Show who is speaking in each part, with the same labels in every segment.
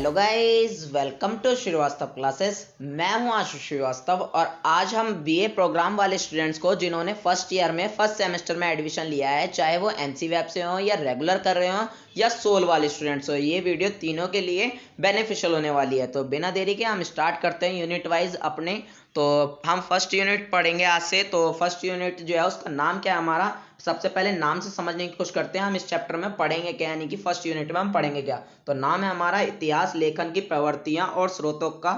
Speaker 1: Hello guys, welcome to Srivastava classes. मैं हूं आशुष श्रीवास्तव और आज हम बीए प्रोग्राम वाले स्टूडेंट्स को जिन्होंने फर्स्ट ईयर में फर्स्ट सेमेस्टर में एडमिशन लिया है, चाहे वो एनसी वेब से हो या रेगुलर कर रहे हो या सोल वाले स्टूडेंट्स हो, ये वीडियो तीनों के लिए बेनिफिशियल होने वाली है। तो बिना देरी के हम स्टार्ट करते हैं यूनिट वाइज अपने। तो हम फर्स्ट यूनिट पढ़ेंगे आज से। तो फर्स्ट यूनिट जो है उसका नाम क्या है हमारा, सबसे पहले नाम से समझने की कोशिश करते हैं हम इस चैप्टर में पढ़ेंगे क्या, यानी कि फर्स्ट यूनिट में हम पढ़ेंगे क्या। तो नाम है हमारा इतिहास लेखन की प्रवृत्तियां और स्रोतों का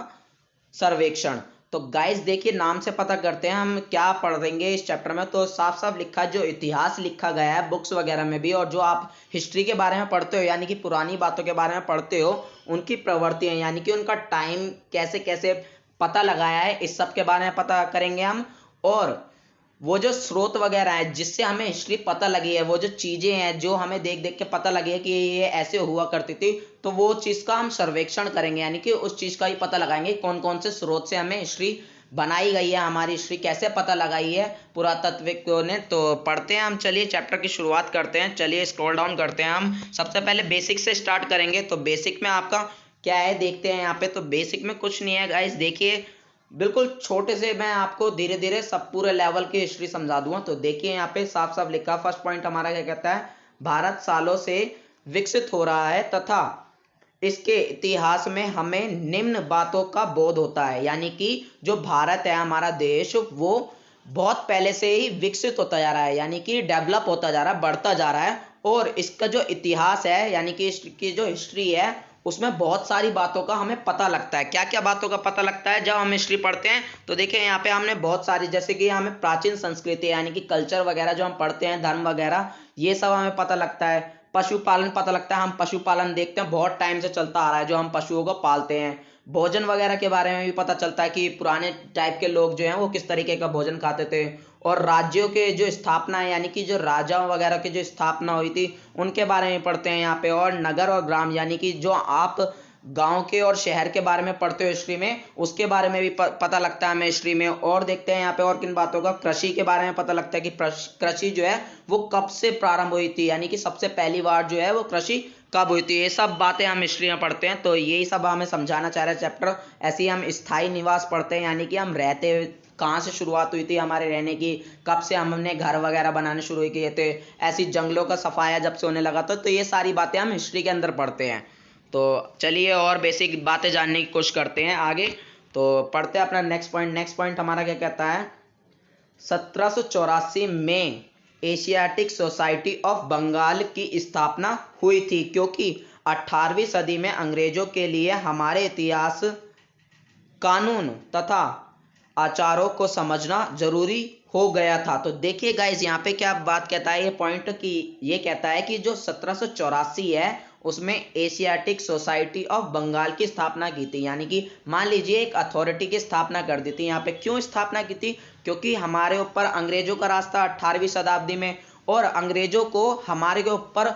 Speaker 1: सर्वेक्षण। तो गाइस देखिए, नाम से पता करते हैं हम क्या पढ़ेंगे इस चैप्टर में। तो साफ साफ लिखा है, जो इतिहास लिखा गया है बुक्स वगैरह में भी, और जो आप हिस्ट्री के बारे में पढ़ते हो यानी कि पुरानी बातों के बारे में पढ़ते हो, उनकी प्रवृत्तियां यानी कि उनका टाइम कैसे कैसे पता लगाया है, इस सब के बारे में पता करेंगे हम। और वो जो स्रोत वगैरह है जिससे हमें हिस्ट्री पता लगी है, वो जो चीजें हैं जो हमें देख देख के पता लगी है कि ये ऐसे हुआ करती थी, तो वो चीज का हम सर्वेक्षण करेंगे, यानी कि उस चीज का ही पता लगाएंगे कौन कौन से स्रोत से हमें हिस्ट्री बनाई गई है, हमारी हिस्ट्री कैसे पता लगाई है पुरातत्वविदों ने। तो पढ़ते हैं हम, चलिए चैप्टर की शुरुआत करते हैं। चलिए स्क्रॉल डाउन करते हैं हम। सबसे पहले बेसिक से स्टार्ट करेंगे। तो बेसिक में आपका क्या है देखते हैं यहाँ पे। तो बेसिक में कुछ नहीं है गाइस, देखिए बिल्कुल छोटे से मैं आपको धीरे धीरे सब पूरे लेवल की हिस्ट्री समझा दूंगा। तो देखिए यहाँ पे साफ साफ लिखा, फर्स्ट पॉइंट हमारा क्या कहता है, भारत सालों से विकसित हो रहा है तथा इसके इतिहास में हमें निम्न बातों का बोध होता है। यानी कि जो भारत है हमारा देश, वो बहुत पहले से ही विकसित होता जा रहा है, यानी कि डेवलप होता जा रहा है, बढ़ता जा रहा है। और इसका जो इतिहास है यानी कि इसकी जो हिस्ट्री है, उसमें बहुत सारी बातों का हमें पता लगता है। क्या क्या बातों का पता लगता है जब हम हिस्ट्री पढ़ते हैं? तो देखिए यहाँ पे हमने बहुत सारी, जैसे कि हमें प्राचीन संस्कृति यानी कि कल्चर वगैरह जो हम पढ़ते हैं, धर्म वगैरह, ये सब हमें पता लगता है। पशुपालन पता लगता है, हम पशुपालन देखते हैं, बहुत टाइम से चलता आ रहा है जो हम पशुओं को पालते हैं। भोजन वगैरह के बारे में भी पता चलता है कि पुराने टाइप के लोग जो हैं वो किस तरीके का भोजन खाते थे। और राज्यों के जो स्थापना है यानी कि जो राजाओं वगैरह की जो स्थापना हुई थी, उनके बारे में पढ़ते हैं यहाँ पे। और नगर और ग्राम यानी कि जो आप गांव के और शहर के बारे में पढ़ते हो हिस्ट्री में, उसके बारे में भी पता लगता है हमें हिस्ट्री में। और देखते हैं यहाँ पे और किन बातों का, कृषि के बारे में पता लगता है कि कृषि जो है वो कब से प्रारंभ हुई थी, यानी कि सबसे पहली बार जो है वो कृषि कब हुई थी। ये सब बातें हम हिस्ट्री में पढ़ते हैं। तो यही सब हमें समझाना चाह रहा है चैप्टर। ऐसे ही हम स्थायी निवास पढ़ते हैं, यानी कि हम रहते कहाँ से शुरुआत हुई थी हमारे रहने की, कब से हमने घर वगैरह बनाने शुरू किए थे, ऐसी जंगलों का सफाया जब से होने लगा था। तो ये सारी बातें हम हिस्ट्री के अंदर पढ़ते हैं। तो चलिए और बेसिक बातें जानने की कोशिश करते हैं आगे। तो पढ़ते हैं अपना नेक्स्ट पॉइंट। नेक्स्ट पॉइंट हमारा क्या कहता है, 1784 में एशियाटिक सोसाइटी ऑफ बंगाल की स्थापना हुई थी, क्योंकि 18वीं सदी में अंग्रेजों के लिए हमारे इतिहास, कानून तथा आचारों को समझना जरूरी हो गया था। तो देखिए गाइस यहाँ पे क्या बात कहता है ये पॉइंट, कि ये कहता है कि जो 1784 है उसमें एशियाटिक सोसाइटी ऑफ बंगाल की स्थापना की थी, यानी कि मान लीजिए एक अथॉरिटी की स्थापना कर दी थी। यहाँ पे क्यों स्थापना की थी, क्योंकि हमारे ऊपर अंग्रेजों का राज था 18वीं शताब्दी में, और अंग्रेजों को हमारे के ऊपर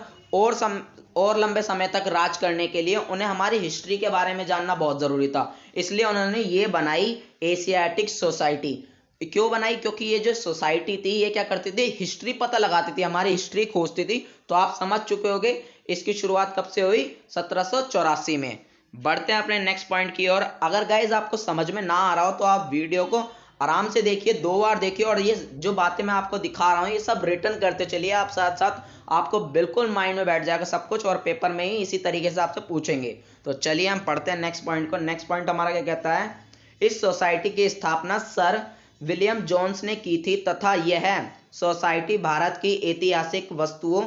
Speaker 1: और लंबे समय तक राज करने के लिए उन्हें हमारी हिस्ट्री के बारे में जानना बहुत ज़रूरी था। इसलिए उन्होंने ये बनाई एशियाटिक सोसाइटी। क्यों बनाई, क्योंकि ये जो सोसाइटी थी ये क्या करती थी, हिस्ट्री पता लगाती थी, हमारी हिस्ट्री खोजती थी। तो आप समझ चुके होंगे इसकी शुरुआत कब से हुई, 1784 में। बढ़ते हैं अपने नेक्स्ट पॉइंट की ओर। अगर गाइज आपको समझ में ना आ रहा हो तो आप वीडियो को आराम से देखिए, 2 बार देखिए, और ये जो बातें मैं आपको दिखा रहा हूँ ये सब रिटर्न करते चलिए आप, साथ साथ आपको बिल्कुल माइंड में बैठ जाएगा सब कुछ, और पेपर में ही इसी तरीके से आपसे पूछेंगे। तो चलिए हम पढ़ते हैं नेक्स्ट पॉइंट को। नेक्स्ट पॉइंट हमारा क्या कहता है, इस सोसाइटी की स्थापना सर विलियम जोन्स ने की थी तथा यह सोसाइटी भारत की ऐतिहासिक वस्तुओं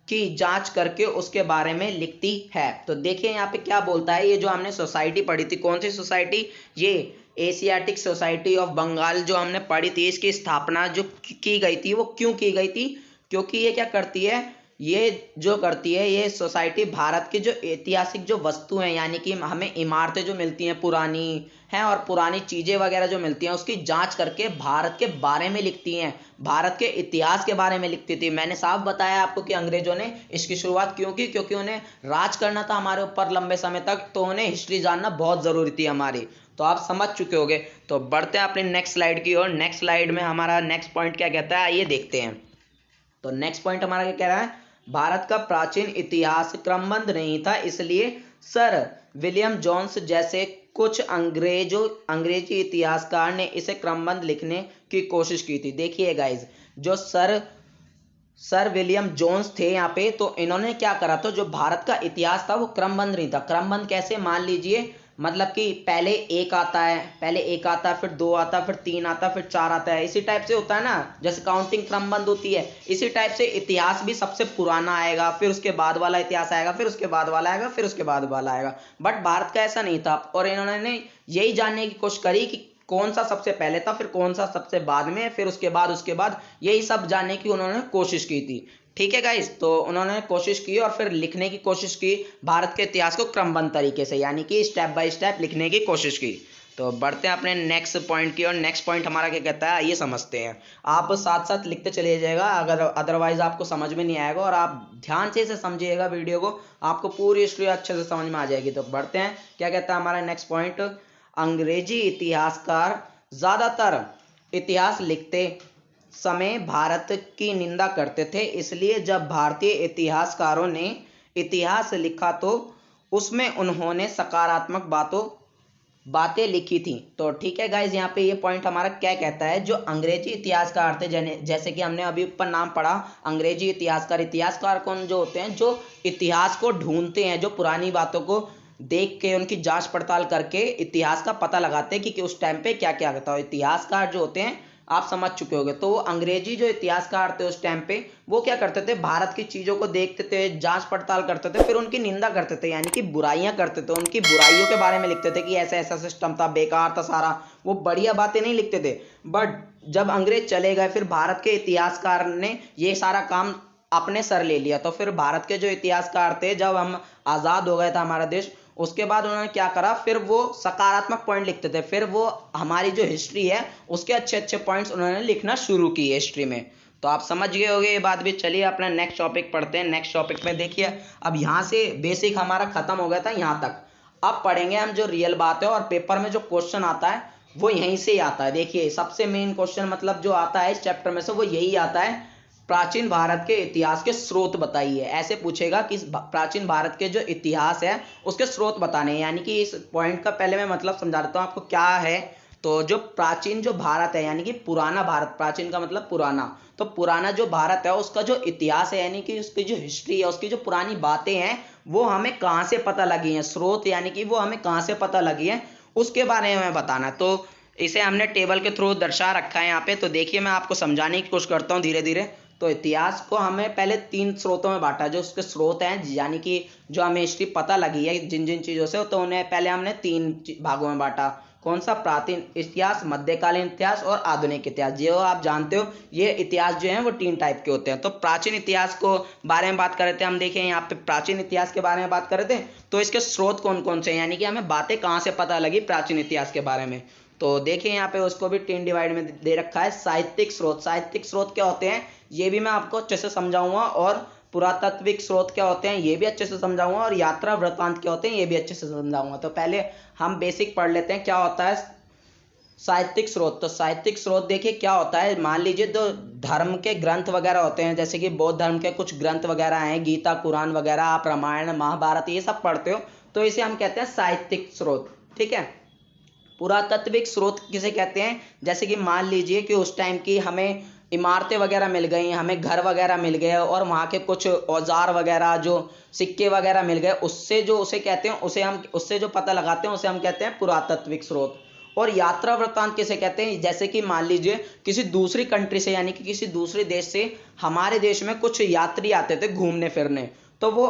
Speaker 1: की जांच करके उसके बारे में लिखती है। तो देखिए यहाँ पे क्या बोलता है, ये जो हमने सोसाइटी पढ़ी थी, कौन सी सोसाइटी, ये एशियाटिक सोसाइटी ऑफ बंगाल जो हमने पढ़ी थी, इसकी स्थापना जो की गई थी वो क्यों की गई थी, क्योंकि ये क्या करती है, ये जो करती है ये सोसाइटी भारत की जो ऐतिहासिक जो वस्तु हैं, यानी कि हमें इमारतें जो मिलती हैं पुरानी हैं और पुरानी चीज़ें वगैरह जो मिलती हैं, उसकी जांच करके भारत के बारे में लिखती हैं, भारत के इतिहास के बारे में लिखती थी। मैंने साफ बताया आपको कि अंग्रेजों ने इसकी शुरुआत क्यों की, क्योंकि उन्हें राज करना था हमारे ऊपर लंबे समय तक, तो उन्हें हिस्ट्री जानना बहुत ज़रूरी थी हमारी। तो आप समझ चुके होंगे। तो बढ़ते हैं अपनी नेक्स्ट स्लाइड की ओर। नेक्स्ट स्लाइड में हमारा नेक्स्ट पॉइंट क्या कहता है आइए देखते हैं। तो नेक्स्ट पॉइंट हमारा क्या कह रहा है, भारत का प्राचीन इतिहास क्रमबद्ध नहीं था, इसलिए सर विलियम जोन्स जैसे कुछ अंग्रेजी इतिहासकार ने इसे क्रमबद्ध लिखने की कोशिश की थी। देखिए गाइज, जो सर विलियम जोन्स थे यहाँ पे, तो इन्होंने क्या करा, तो जो भारत का इतिहास था वो क्रमबद्ध नहीं था। क्रमबद्ध कैसे, मान लीजिए मतलब कि पहले एक आता है, फिर दो आता है, फिर तीन आता है, फिर चार आता है, इसी टाइप से होता है ना, जैसे काउंटिंग क्रमबद्ध होती है, इसी टाइप से इतिहास भी सबसे पुराना आएगा, फिर उसके बाद वाला इतिहास आएगा, फिर उसके बाद वाला आएगा, फिर उसके बाद वाला आएगा। बट भारत का ऐसा नहीं था, और इन्होंने यही जानने की कोशिश करी कि कौन सा सबसे पहले था, फिर कौन सा सबसे बाद में, फिर उसके बाद यही सब जानने की उन्होंने कोशिश की थी। ठीक है गाइस, तो उन्होंने कोशिश की और फिर लिखने की कोशिश की भारत के इतिहास को क्रमबद्ध तरीके से, यानी कि स्टेप बाय स्टेप लिखने की कोशिश की। तो बढ़ते हैं अपने नेक्स्ट पॉइंट की, और नेक्स्ट पॉइंट हमारा क्या कहता है, ये समझते हैं। आप साथ साथ लिखते चले जाइएगा, अगर अदरवाइज आपको समझ में नहीं आएगा, और आप ध्यान से इसे समझिएगा वीडियो को, आपको पूरी हिस्ट्री अच्छे से समझ में आ जाएगी। तो बढ़ते हैं, क्या कहता है हमारा नेक्स्ट पॉइंट, अंग्रेजी इतिहासकार ज्यादातर इतिहास लिखते समय भारत की निंदा करते थे, इसलिए जब भारतीय इतिहासकारों ने इतिहास लिखा तो उसमें उन्होंने सकारात्मक बातें लिखी थी। तो ठीक है गाइज, यहाँ पे ये पॉइंट हमारा क्या कहता है, जो अंग्रेजी इतिहासकार थे, जैसे कि हमने अभी ऊपर नाम पढ़ा, अंग्रेजी इतिहासकार कौन जो होते हैं, जो इतिहास को ढूंढते हैं, जो पुरानी बातों को देख के उनकी जांच पड़ताल करके इतिहास का पता लगाते हैं कि उस टाइम पे क्या क्या होता है। इतिहासकार जो होते हैं आप समझ चुके होंगे, तो वो अंग्रेजी जो इतिहासकार थे उस टाइम पे, वो क्या करते थे, भारत की चीजों को देखते थे, जांच पड़ताल करते थे, फिर उनकी निंदा करते थे, यानी कि बुराइयां करते थे, उनकी बुराइयों के बारे में लिखते थे कि ऐसा ऐसा सिस्टम था, बेकार था सारा, वो बढ़िया बातें नहीं लिखते थे। बट जब अंग्रेज चले गए, फिर भारत के इतिहासकार ने ये सारा काम अपने सर ले लिया। तो फिर भारत के जो इतिहासकार थे, जब हम आजाद हो गया था हमारा देश, उसके बाद उन्होंने क्या करा, फिर वो सकारात्मक पॉइंट लिखते थे, फिर वो हमारी जो हिस्ट्री है उसके अच्छे अच्छे पॉइंट्स उन्होंने लिखना शुरू किए हिस्ट्री में। तो आप समझ गए होंगे ये बात भी। चलिए अपना नेक्स्ट टॉपिक पढ़ते हैं। नेक्स्ट टॉपिक में देखिए, अब यहाँ से बेसिक हमारा खत्म हो गया था यहाँ तक, अब पढ़ेंगे हम जो रियल बात है, और पेपर में जो क्वेश्चन आता है वो यहीं से ही आता है। देखिए सबसे मेन क्वेश्चन मतलब जो आता है इस चैप्टर में से वो यही आता है, प्राचीन भारत के इतिहास के स्रोत बताइए। ऐसे पूछेगा कि प्राचीन भारत के जो इतिहास है उसके स्रोत बताने हैं, यानी कि इस पॉइंट का पहले मैं मतलब समझा देता हूँ आपको क्या है। तो जो प्राचीन जो भारत है, यानी कि पुराना भारत, प्राचीन का मतलब पुराना, तो पुराना जो भारत है उसका जो इतिहास है, यानी कि उसकी जो हिस्ट्री है, उसकी जो पुरानी बातें हैं, वो हमें कहाँ से पता लगी हैं, स्रोत यानी कि वो हमें कहाँ से पता लगी है, उसके बारे में बताना। तो इसे हमने टेबल के थ्रू दर्शा रखा है यहाँ पे। तो देखिए मैं आपको समझाने की कोशिश करता हूँ धीरे धीरे। तो इतिहास को हमें पहले तीन स्रोतों में बांटा, जो उसके स्रोत हैं, यानी कि जो हमें हिस्ट्री पता लगी है जिन जिन चीज़ों से, तो उन्हें पहले हमने तीन भागों में बांटा। कौन सा, प्राचीन इतिहास, मध्यकालीन इतिहास और आधुनिक इतिहास। जो आप जानते हो ये इतिहास जो है वो तीन टाइप के होते हैं। तो प्राचीन इतिहास को बारे में बात कर रहे थे हम, देखें यहाँ पे प्राचीन इतिहास के बारे में बात कर रहे थे, तो इसके स्रोत कौन कौन से हैं, यानी कि हमें बातें कहाँ से पता लगी प्राचीन इतिहास के बारे में। तो देखिए यहाँ पे उसको भी तीन डिवाइड में दे रखा है। साहित्यिक स्रोत, साहित्यिक स्रोत क्या होते हैं ये भी मैं आपको अच्छे से समझाऊंगा, और पुरातात्विक स्रोत क्या होते हैं ये भी अच्छे से समझाऊंगा, और यात्रा वृत्तांत क्या होते हैं ये भी अच्छे से समझाऊंगा। तो पहले हम बेसिक पढ़ लेते हैं क्या होता है साहित्यिक स्रोत। तो साहित्यिक स्रोत देखिए क्या होता है, मान लीजिए तो धर्म के ग्रंथ वगैरह होते हैं, जैसे कि बौद्ध धर्म के कुछ ग्रंथ वगैरह हैं, गीता कुरान वगैरह, आप रामायण महाभारत ये सब पढ़ते हो, तो इसे हम कहते हैं साहित्यिक स्रोत। ठीक है। पुरातात्विक स्रोत किसे कहते हैं, जैसे कि मान लीजिए कि उस टाइम की हमें इमारतें वगैरह मिल गई, हमें घर वगैरह मिल गए, और वहाँ के कुछ औजार वगैरह, जो सिक्के वगैरह मिल गए, उससे जो उसे कहते हैं, उसे हम उससे जो पता लगाते हैं उसे हम कहते हैं पुरातात्विक स्रोत। और यात्रा वृत्तांत किसे कहते हैं, जैसे कि मान लीजिए किसी दूसरी कंट्री से, यानी कि किसी दूसरे देश से हमारे देश में कुछ यात्री आते थे घूमने फिरने, तो वो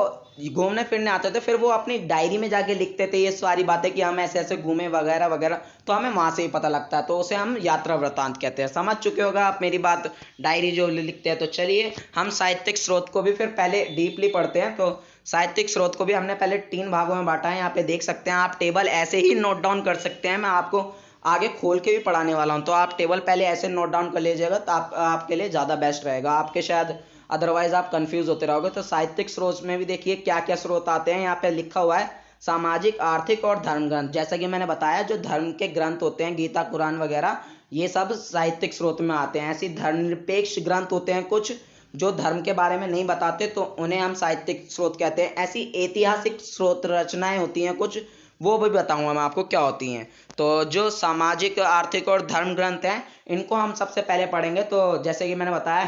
Speaker 1: घूमने फिरने आते थे, फिर वो अपनी डायरी में जाके लिखते थे ये सारी बातें कि हम ऐसे ऐसे घूमे वगैरह वगैरह, तो हमें वहां से ही पता लगता है, तो उसे हम यात्रा वृत्तांत कहते हैं। समझ चुके होगा आप मेरी बात, डायरी जो लिखते हैं। तो चलिए हम साहित्यिक स्रोत को भी फिर पहले डीपली पढ़ते हैं। तो साहित्यिक स्रोत को भी हमने पहले तीन भागों में बांटा है, यहाँ पे देख सकते हैं आप, टेबल ऐसे ही नोट डाउन कर सकते हैं, मैं आपको आगे खोल के भी पढ़ाने वाला हूँ, तो आप टेबल पहले ऐसे नोट डाउन कर लीजिएगा, तो आपके लिए ज़्यादा बेस्ट रहेगा, आपके शायद अदरवाइज आप कंफ्यूज होते रहोगे। तो साहित्यिक स्रोत में भी देखिए क्या क्या स्रोत आते हैं, यहाँ पे लिखा हुआ है सामाजिक, आर्थिक और धर्म ग्रंथ। जैसा कि मैंने बताया जो धर्म के ग्रंथ होते हैं, गीता कुरान वगैरह, ये सब साहित्यिक स्रोत में आते हैं। ऐसे धर्मनिरपेक्ष ग्रंथ होते हैं कुछ, जो धर्म के बारे में नहीं बताते तो उन्हें हम साहित्यिक स्रोत कहते हैं। ऐसी ऐतिहासिक स्रोत रचनाएं होती हैं कुछ, वो भी बताऊंगा मैं आपको क्या होती हैं। तो जो सामाजिक, आर्थिक और धर्म ग्रंथ हैं, इनको हम सबसे पहले पढ़ेंगे। तो जैसे कि मैंने बताया,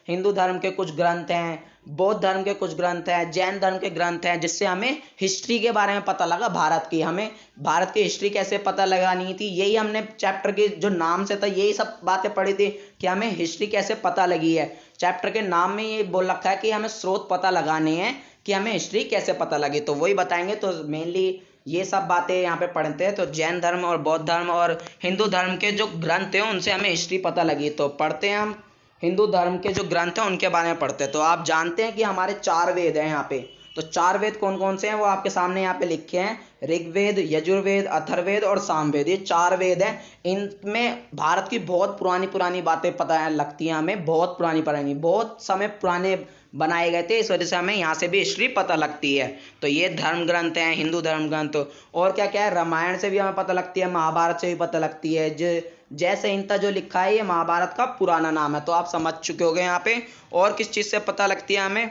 Speaker 1: हिंदू धर्म के कुछ ग्रंथ हैं, बौद्ध धर्म के कुछ ग्रंथ हैं, जैन धर्म के ग्रंथ हैं, जिससे हमें हिस्ट्री के बारे में पता लगा, भारत की। हमें भारत की हिस्ट्री कैसे पता लगानी थी, यही हमने चैप्टर के जो नाम से था यही सब बातें पढ़ी थी कि हमें हिस्ट्री कैसे पता लगी है। चैप्टर के नाम में ये बोल रखा है कि हमें स्रोत पता लगाने हैं कि हमें हिस्ट्री कैसे पता लगी, तो वही बताएंगे। तो मेनली ये सब बातें यहाँ पे पढ़ते हैं। तो जैन धर्म और बौद्ध धर्म और हिंदू धर्म के जो ग्रंथ हैं उनसे हमें हिस्ट्री पता लगी। तो पढ़ते हैं हम हिंदू धर्म के जो ग्रंथ हैं उनके बारे में पढ़ते हैं। तो आप जानते हैं कि हमारे 4 वेद हैं यहाँ पे। तो 4 वेद कौन कौन से हैं वो आपके सामने यहाँ पे लिखे हैं। ऋग्वेद, यजुर्वेद, अथर्ववेद और सामवेद, ये 4 वेद हैं। इनमें भारत की बहुत पुरानी पुरानी बातें पता लगती हैं हमें, बहुत पुरानी, बहुत समय पुराने बनाए गए थे, इस वजह से हमें यहाँ से भी हिस्ट्री पता लगती है। तो ये धर्म ग्रंथ हैं, हिंदू धर्म ग्रंथ। और क्या क्या है, रामायण से भी हमें पता लगती है, महाभारत से भी पता लगती है। जय संहिता जो लिखा है ये महाभारत का पुराना नाम है, तो आप समझ चुके होंगे यहाँ पे। और किस चीज़ से पता लगती है हमें,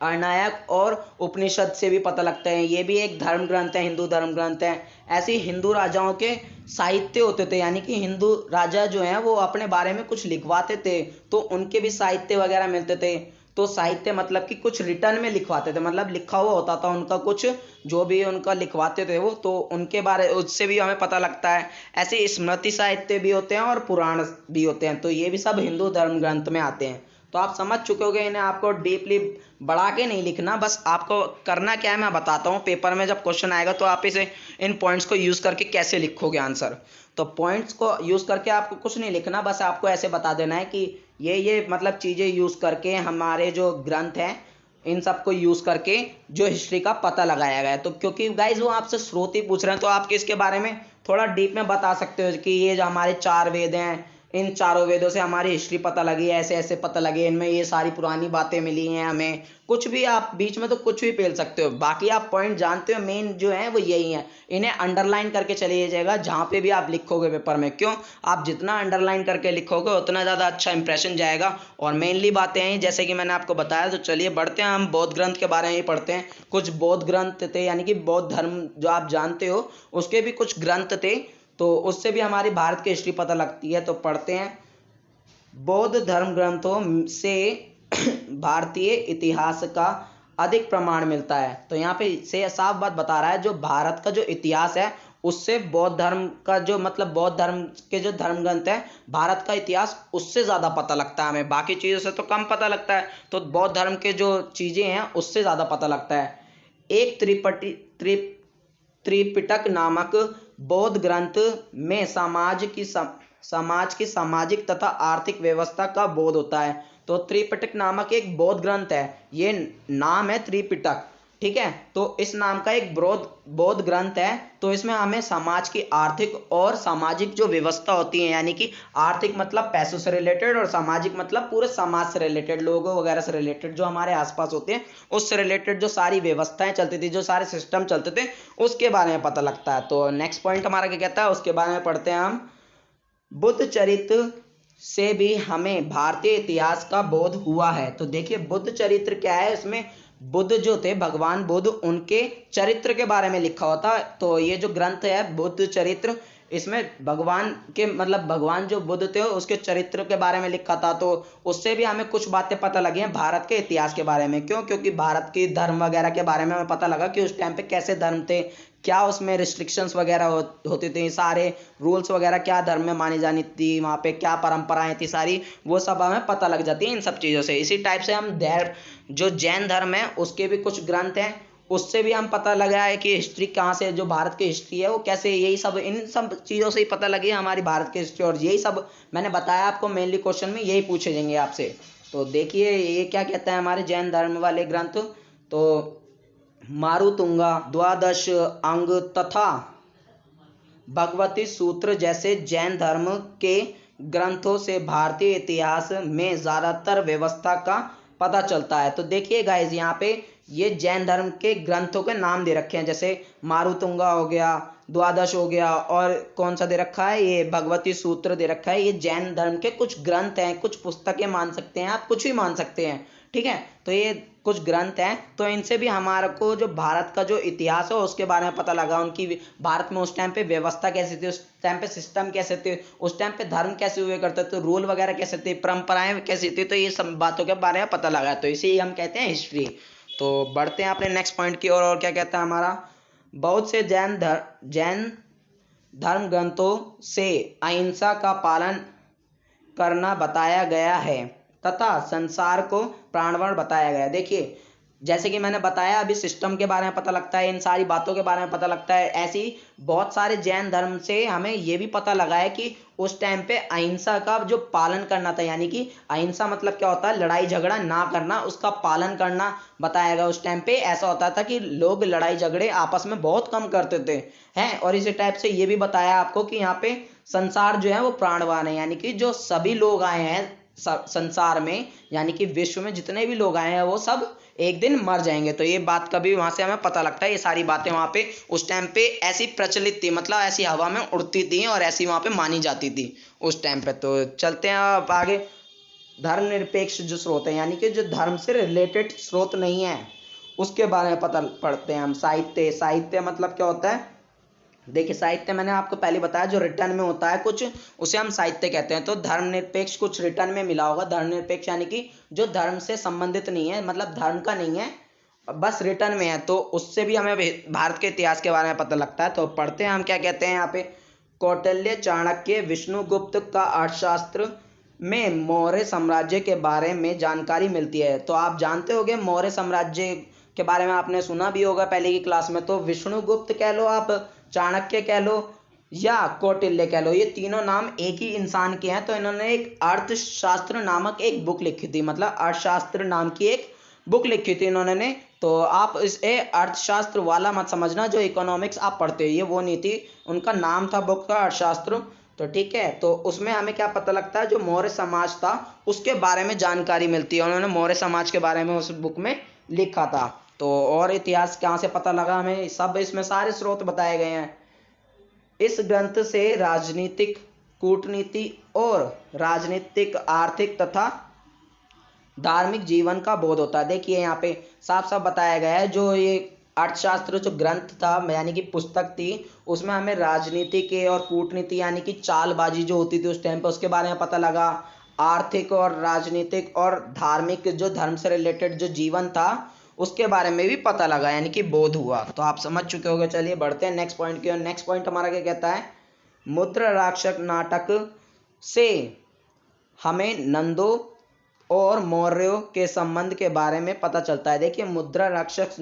Speaker 1: अर्णायक और उपनिषद से भी पता लगता है। ये भी एक धर्म ग्रंथ है, हिंदू धर्म ग्रंथ है। ऐसे हिंदू राजाओं के साहित्य होते थे, यानी कि हिंदू राजा जो हैं वो अपने बारे में कुछ लिखवाते थे, तो उनके भी साहित्य वगैरह मिलते थे। तो साहित्य मतलब कि कुछ रिटर्न में लिखवाते थे, मतलब लिखा हुआ होता था उनका कुछ, जो भी उनका लिखवाते थे वो, तो उनके बारे उससे भी हमें पता लगता है। ऐसे स्मृति साहित्य भी होते हैं और पुराण भी होते हैं, तो ये भी सब हिंदू धर्म ग्रंथ में आते हैं। तो आप समझ चुके होंगे, इन्हें आपको डीपली बढ़ा के नहीं लिखना, बस आपको करना क्या है मैं बताता हूँ। पेपर में जब क्वेश्चन आएगा तो आप इसे इन पॉइंट्स को यूज़ करके कैसे लिखोगे आंसर। तो पॉइंट्स को यूज़ करके आपको कुछ नहीं लिखना, बस आपको ऐसे बता देना है कि ये मतलब चीज़ें यूज़ करके हमारे जो ग्रंथ हैं इन सब को यूज़ करके जो हिस्ट्री का पता लगाया गया है। तो क्योंकि गाइज वो आपसे स्रोत ही पूछ रहे हैं, तो आप इसके बारे में थोड़ा डीप में बता सकते हो कि ये जो हमारे 4 वेद हैं, इन चारों वेदों से हमारी हिस्ट्री पता लगी है, ऐसे ऐसे पता लगे, इनमें ये सारी पुरानी बातें मिली हैं हमें। कुछ भी आप बीच में तो कुछ भी पेल सकते हो, बाकी आप पॉइंट जानते हो, मेन जो है वो यही है। इन्हें अंडरलाइन करके चलिए जाएगा जहाँ पे भी आप लिखोगे पेपर में। क्यों, आप जितना अंडरलाइन करके लिखोगे उतना ज़्यादा अच्छा इंप्रेशन जाएगा। और मेनली बातें हैं जैसे कि मैंने आपको बताया। तो चलिए बढ़ते हैं, हम बौद्ध ग्रंथ के बारे में ही पढ़ते हैं। कुछ बौद्ध ग्रंथ थे, यानी कि बौद्ध धर्म जो आप जानते हो उसके भी कुछ ग्रंथ थे, तो उससे भी हमारी भारत की हिस्ट्री पता लगती है। तो पढ़ते हैं। बौद्ध धर्म ग्रंथों से भारतीय इतिहास का अधिक प्रमाण मिलता है। तो यहाँ पे से साफ बात बता रहा है, जो भारत का जो इतिहास है उससे बौद्ध धर्म का जो मतलब बौद्ध धर्म के जो धर्म ग्रंथ है, भारत का इतिहास उससे ज़्यादा पता लगता है हमें, बाकी चीज़ों से तो कम पता लगता है। तो बौद्ध धर्म के जो चीज़ें हैं उससे ज़्यादा पता लगता है। एक त्रिपिटक नामक बौद्ध ग्रंथ में समाज की सामाजिक तथा आर्थिक व्यवस्था का बोध होता है। तो त्रिपिटक नामक एक बौद्ध ग्रंथ है, ये नाम है त्रिपिटक, ठीक है। तो इस नाम का एक बौद्ध ग्रंथ है। तो इसमें हमें समाज की आर्थिक और सामाजिक जो व्यवस्था होती है, यानी कि आर्थिक मतलब पैसों से रिलेटेड और सामाजिक मतलब पूरे समाज से रिलेटेड, लोगों वगैरह से रिलेटेड, जो हमारे आसपास होते हैं उससे रिलेटेड जो सारी व्यवस्थाएं चलती थी, जो सारे सिस्टम चलते थे, उसके बारे में पता लगता है। तो नेक्स्ट पॉइंट हमारा क्या कहता है उसके बारे में पढ़ते हैं हम। बुद्ध चरित्र से भी हमें भारतीय इतिहास का बोध हुआ है। तो देखिए बुद्ध चरित्र क्या है, इसमें बुद्ध जो थे, भगवान बुद्ध, उनके चरित्र के बारे में लिखा होता। तो ये जो ग्रंथ है बुद्ध चरित्र, इसमें भगवान के मतलब भगवान जो बुद्ध थे उसके चरित्र के बारे में लिखा था। तो उससे भी हमें कुछ बातें पता लगी हैं भारत के इतिहास के बारे में। क्यों, क्योंकि भारत की धर्म वगैरह के बारे में हमें पता लगा कि उस टाइम पे कैसे धर्म थे, क्या उसमें रिस्ट्रिक्शंस वगैरह होती थी, सारे रूल्स वगैरह क्या धर्म में मानी जानी थी, वहाँ पे क्या परंपराएं थी, सारी वो सब हमें पता लग जाती है इन सब चीज़ों से। इसी टाइप से हम जो जैन धर्म है उसके भी कुछ ग्रंथ हैं, उससे भी हम पता लगा है कि हिस्ट्री कहाँ से, जो भारत की हिस्ट्री है वो कैसे, यही सब इन सब चीज़ों से ही पता लगी है हमारी भारत की हिस्ट्री। और यही सब मैंने बताया आपको, मेनली क्वेश्चन में यही पूछे जाएंगे आपसे। तो देखिए ये क्या कहता है हमारे जैन धर्म वाले ग्रंथ। तो मारुतुंगा, द्वादश अंग तथा भगवती सूत्र जैसे जैन धर्म के ग्रंथों से भारतीय इतिहास में ज़्यादातर व्यवस्था का पता चलता है। तो देखिए गाइज यहाँ पे ये जैन धर्म के ग्रंथों के नाम दे रखे हैं, जैसे मारुतुंगा हो गया, द्वादश हो गया, और कौन सा दे रखा है, ये भगवती सूत्र दे रखा है। ये जैन धर्म के कुछ ग्रंथ हैं, कुछ पुस्तकें मान सकते हैं आप, कुछ भी मान सकते हैं, ठीक है। तो ये कुछ ग्रंथ हैं, तो इनसे भी हमारे को जो भारत का जो इतिहास है उसके बारे में पता लगा। उनकी भारत में उस टाइम पे व्यवस्था कैसी थी, उस टाइम पे सिस्टम कैसे थे, उस टाइम पे धर्म कैसे हुए करते थे, रूल वगैरह कैसे थे, परंपराएं कैसी थी, तो ये सब बातों के बारे में पता लगा। तो इसे ही हम कहते हैं हिस्ट्री। तो बढ़ते हैं अपने नेक्स्ट पॉइंट की ओर। और क्या कहता है हमारा, बहुत से जैन धर्म ग्रंथों से अहिंसा का पालन करना बताया गया है तथा संसार को प्राणवण बताया गया है। देखिए, जैसे कि मैंने बताया अभी, सिस्टम के बारे में पता लगता है, इन सारी बातों के बारे में पता लगता है। ऐसी बहुत सारे जैन धर्म से हमें ये भी पता लगा है कि उस टाइम पे अहिंसा का जो पालन करना था, यानी कि अहिंसा मतलब क्या होता है, लड़ाई झगड़ा ना करना, उसका पालन करना बताया गया। उस टाइम पे ऐसा होता था कि लोग लड़ाई झगड़े आपस में बहुत कम करते थे, हैं। और इसी टाइप से ये भी बताया आपको कि यहाँ पे संसार जो है वो प्राणवान है, यानी कि जो सभी लोग आए हैं संसार में, यानी कि विश्व में जितने भी लोग आए हैं वो सब एक दिन मर जाएंगे। तो ये बात का भी वहां से हमें पता लगता है। ये सारी बातें वहां पे उस टाइम पे ऐसी प्रचलित थी, मतलब ऐसी हवा में उड़ती थी और ऐसी वहां पे मानी जाती थी उस टाइम पे। तो चलते हैं अब आगे। धर्मनिरपेक्ष जो स्रोत है, यानी कि जो धर्म से रिलेटेड स्रोत नहीं है, उसके बारे में पता पढ़ते हैं हम। साहित्य मतलब क्या होता है, देखिए साहित्य मैंने आपको पहले बताया, जो रिटर्न में होता है कुछ, उसे हम साहित्य कहते हैं। तो धर्मनिरपेक्ष कुछ रिटर्न में मिला होगा। धर्मनिरपेक्ष यानी कि जो धर्म से संबंधित नहीं है, मतलब धर्म का नहीं है, बस रिटर्न में है, तो उससे भी हमें भारत के इतिहास के बारे में पता लगता है। तो पढ़ते हैं हम क्या कहते हैं यहाँ पे। कौटिल्य, चाणक्य, विष्णुगुप्त का अर्थशास्त्र में मौर्य साम्राज्य के बारे में जानकारी मिलती है। तो आप जानते होंगे मौर्य साम्राज्य के बारे में आपने सुना भी होगा पहले की क्लास में। तो विष्णुगुप्त कह लो आप, चाणक्य कह लो, या कौटिल्य कह लो, ये तीनों नाम एक ही इंसान के हैं। तो इन्होंने एक अर्थशास्त्र नामक एक बुक लिखी थी, मतलब अर्थशास्त्र नाम की एक बुक लिखी थी इन्होंने। तो आप इसे अर्थशास्त्र वाला मत समझना, जो इकोनॉमिक्स आप पढ़ते हो, ये वो नहीं थी। उनका नाम था बुक का अर्थशास्त्र। तो ठीक है, तो उसमें हमें क्या पता लगता है, जो मौर्य समाज था उसके बारे में जानकारी मिलती है। उन्होंने मौर्य समाज के बारे में उस बुक में लिखा था। तो और इतिहास कहाँ से पता लगा हमें, सब इसमें सारे स्रोत बताए गए हैं। इस ग्रंथ से राजनीतिक, कूटनीति और राजनीतिक, आर्थिक तथा धार्मिक जीवन का बोध होता है। देखिए यहाँ पे साफ साफ बताया गया है, जो ये अर्थशास्त्र जो ग्रंथ था, यानी कि पुस्तक थी, उसमें हमें राजनीति के और कूटनीति यानी कि चालबाजी जो होती थी उस टाइम पे, उसके बारे में पता लगा। आर्थिक और राजनीतिक और धार्मिक, जो धर्म से रिलेटेड जो जीवन था उसके बारे में भी पता लगा, यानी कि बोध हुआ। तो आप समझ चुके होंगे। चलिए बढ़ते हैं नेक्स्ट पॉइंट की ओर। नेक्स्ट पॉइंट हमारा क्या कहता है, मुद्रा राक्षस नाटक से हमें नंदों और मौर्यों के संबंध के बारे में पता चलता है। देखिए, मुद्रा राक्षस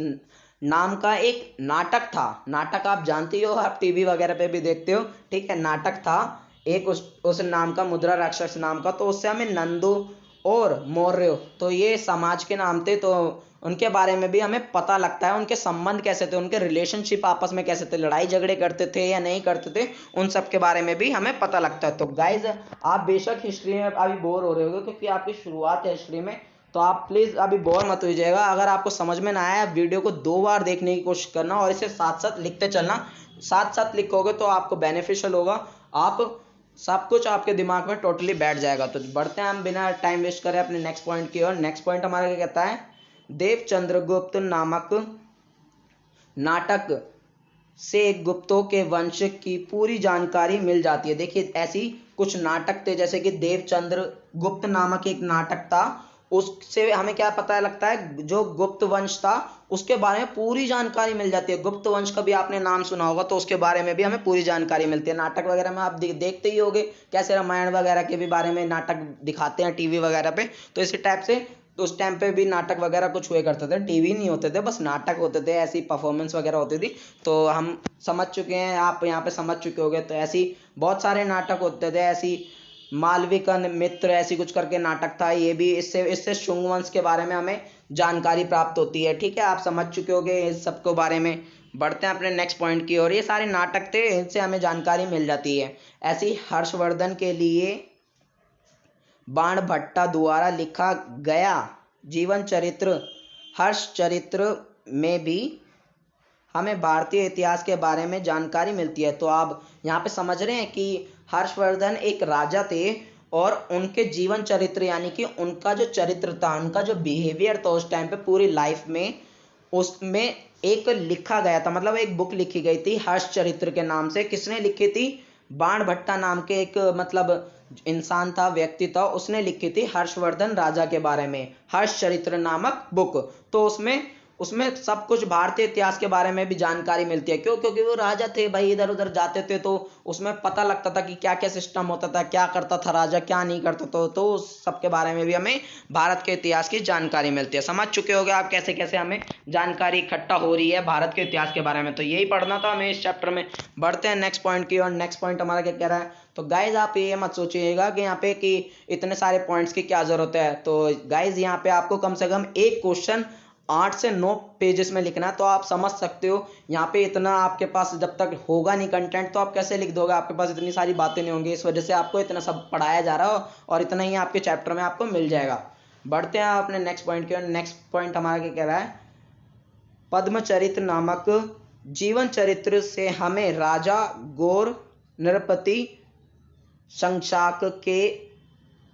Speaker 1: नाम का एक नाटक था। नाटक आप जानते हो, आप टीवी वगैरह पे भी देखते हो, ठीक है। नाटक था एक उस नाम का, मुद्रा राक्षस नाम का। तो उससे हमें नंदू और मौर्य, तो ये समाज के नाम थे, तो उनके बारे में भी हमें पता लगता है। उनके संबंध कैसे थे, उनके रिलेशनशिप आपस में कैसे थे, लड़ाई झगड़े करते थे या नहीं करते थे, उन सब के बारे में भी हमें पता लगता है। तो गाइज, आप बेशक हिस्ट्री में अभी बोर हो रहे होगे, क्योंकि आपकी शुरुआत है हिस्ट्री में, तो आप प्लीज़ अभी बोर मत होइएगा। अगर आपको समझ में ना आया, वीडियो को 2 बार देखने की कोशिश करना और इसे साथ साथ लिखते चलना। साथ साथ लिखोगे तो आपको बेनिफिशियल होगा, आप सब कुछ आपके दिमाग में टोटली बैठ जाएगा। तो बढ़ते हैं हम बिना टाइम वेस्ट करें अपने नेक्स्ट पॉइंट की ओर। नेक्स्ट पॉइंट हमारा क्या कहता है, देवचंद्रगुप्त नामक नाटक से गुप्तों के वंश की पूरी जानकारी मिल जाती है। देखिए, ऐसी कुछ नाटक थे, जैसे कि देवचंद्र गुप्त नामक एक नाटक था, उससे हमें क्या पता लगता है, जो गुप्त वंश था उसके बारे में पूरी जानकारी मिल जाती है। गुप्त वंश का भी आपने नाम सुना होगा, तो उसके बारे में भी हमें पूरी जानकारी मिलती है। नाटक वगैरह में आप देखते ही होंगे, कैसे रामायण वगैरह के भी बारे में नाटक दिखाते हैं टीवी वगैरह पे। तो इसी टाइप से तो उस टाइम पे भी नाटक वगैरह कुछ हुए करते थे, टीवी नहीं होते थे, बस नाटक होते थे, ऐसी परफॉर्मेंस वगैरह होती थी। तो हम समझ चुके हैं, आप यहाँ पे समझ चुके होंगे। तो ऐसी बहुत सारे नाटक होते थे, ऐसी मालविकन मित्र ऐसी कुछ करके नाटक था, ये भी इससे इससे शुंग वंश के बारे में हमें जानकारी प्राप्त होती है। ठीक है, आप समझ चुके होंगे इस सब के बारे में। बढ़ते हैं अपने नेक्स्ट पॉइंट की ओर। ये सारे नाटक थे, इनसे हमें जानकारी मिल जाती है। ऐसी हर्षवर्धन के लिए बाणभट्टा द्वारा लिखा गया जीवन चरित्र हर्ष चरित्र में भी हमें भारतीय इतिहास के बारे में जानकारी मिलती है। तो आप यहाँ पे समझ रहे हैं कि हर्षवर्धन एक राजा थे और उनके जीवन चरित्र यानी कि उनका जो चरित्र था, उनका जो बिहेवियर था उस टाइम पे पूरी लाइफ में, उसमें एक लिखा गया था, मतलब एक बुक लिखी गई थी हर्ष चरित्र के नाम से। किसने लिखी थी? बाणभट्टा नाम के एक मतलब इंसान था, व्यक्ति था, उसने लिखी थी हर्षवर्धन राजा के बारे में हर्ष चरित्र नामक बुक। तो उसमें उसमें सब कुछ भारतीय इतिहास के बारे में भी जानकारी मिलती है। क्यों? क्योंकि वो राजा थे भाई, इधर उधर जाते थे तो उसमें पता लगता था कि क्या क्या सिस्टम होता था, क्या करता था राजा, क्या नहीं करता था। तो उस सब के बारे में भी हमें भारत के इतिहास की जानकारी मिलती है। समझ चुके होगे आप कैसे कैसे हमें जानकारी इकट्ठा हो रही है भारत के इतिहास के बारे में। तो यही पढ़ना था हमें इस चैप्टर में। बढ़ते हैं नेक्स्ट पॉइंट की और नेक्स्ट पॉइंट हमारा क्या कह रहा है। तो गाइज आप ये मत सोचिएगा कि यहाँ पे कि इतने सारे पॉइंट्स की क्या जरूरत है। तो गाइज यहाँ पे आपको कम से कम एक क्वेश्चन 8 से 9 पेजेस में लिखना है। तो आप समझ सकते हो यहाँ पे इतना आपके पास जब तक होगा नहीं कंटेंट तो आप कैसे लिख दोगे, आपके पास इतनी सारी बातें नहीं होंगी। इस वजह से आपको इतना सब पढ़ाया जा रहा हो और इतना ही आपके चैप्टर में आपको मिल जाएगा। बढ़ते हैं अपने नेक्स्ट पॉइंट की और नेक्स्ट पॉइंट हमारा क्या कह रहा है। पद्मचरित नामक जीवन चरित्र से हमें राजा गौर नृपति शंशाक के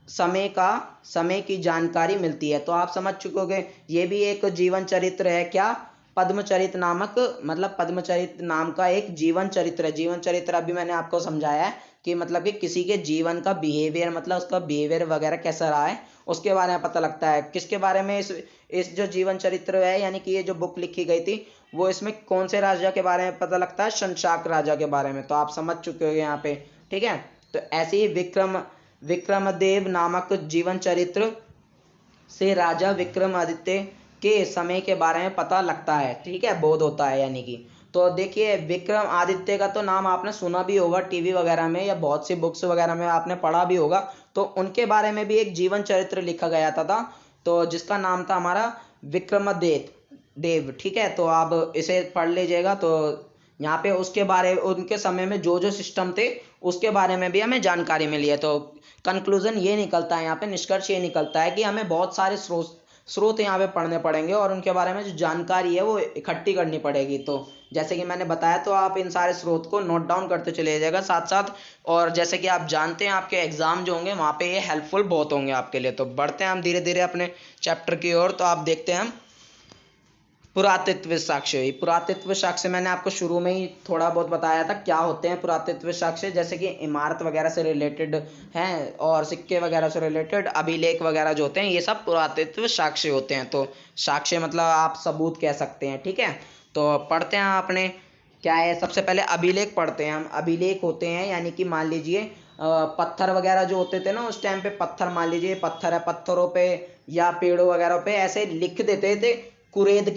Speaker 1: समय की जानकारी मिलती है। तो आप समझ चुके होंगे ये भी एक जीवन चरित्र है। क्या? पद्मचरित नामक, मतलब पद्मचरित नाम का एक जीवन चरित्र है। जीवन चरित्र अभी मैंने आपको समझाया है कि मतलब कि किसी के जीवन का बिहेवियर, मतलब उसका बिहेवियर वगैरह कैसा रहा है उसके बारे में पता लगता है। किसके बारे में? इस जो जीवन चरित्र है यानी कि ये जो बुक लिखी गई थी वो इसमें कौन से राजा के बारे में पता लगता है? शंशाक राजा के बारे में। तो आप समझ चुके हो यहाँ पे, ठीक है। तो ऐसे ही विक्रमदेव नामक जीवन चरित्र से राजा विक्रमादित्य के समय के बारे में पता लगता है, ठीक है, बोध होता है यानी कि। तो देखिए विक्रमादित्य का तो नाम आपने सुना भी होगा टीवी वगैरह में या बहुत सी बुक्स वगैरह में आपने पढ़ा भी होगा। तो उनके बारे में भी एक जीवन चरित्र लिखा गया था तो जिसका नाम था हमारा विक्रमदेव, ठीक है। तो आप इसे पढ़ लीजिएगा। तो यहाँ पे उसके बारे, उनके समय में जो जो सिस्टम थे उसके बारे में भी हमें जानकारी मिली है। तो कंक्लूजन ये निकलता है, यहाँ पे निष्कर्ष ये निकलता है कि हमें बहुत सारे स्रोत यहाँ पे पढ़ने पड़ेंगे और उनके बारे में जो जानकारी है वो इकट्ठी करनी पड़ेगी। तो जैसे कि मैंने बताया तो आप इन सारे स्रोत को नोट डाउन करते चले जाएगा साथ साथ। और जैसे कि आप जानते हैं आपके एग्जाम जो होंगे वहाँ पे ये हेल्पफुल बहुत होंगे आपके लिए। तो बढ़ते हैं हम धीरे धीरे अपने चैप्टर की ओर। तो आप देखते हैं हम पुरातत्व साक्ष्य। पुरातत्व साक्ष्य मैंने आपको शुरू में ही थोड़ा बहुत बताया था क्या होते हैं पुरातत्व साक्ष्य। जैसे कि इमारत वगैरह से रिलेटेड हैं और सिक्के वगैरह से रिलेटेड अभिलेख वगैरह जो होते हैं ये सब पुरातत्व साक्ष्य होते हैं। तो साक्ष्य मतलब आप सबूत कह सकते हैं, ठीक है। तो पढ़ते हैं आपने क्या है। सबसे पहले अभिलेख पढ़ते हैं हम। अभिलेख होते हैं यानी कि मान लीजिए पत्थर वगैरह जो होते थे ना उस टाइम पे, पत्थर मान लीजिए पत्थर है, पत्थरों पे या पेड़ों वगैरह पे ऐसे लिख देते थे कुरेद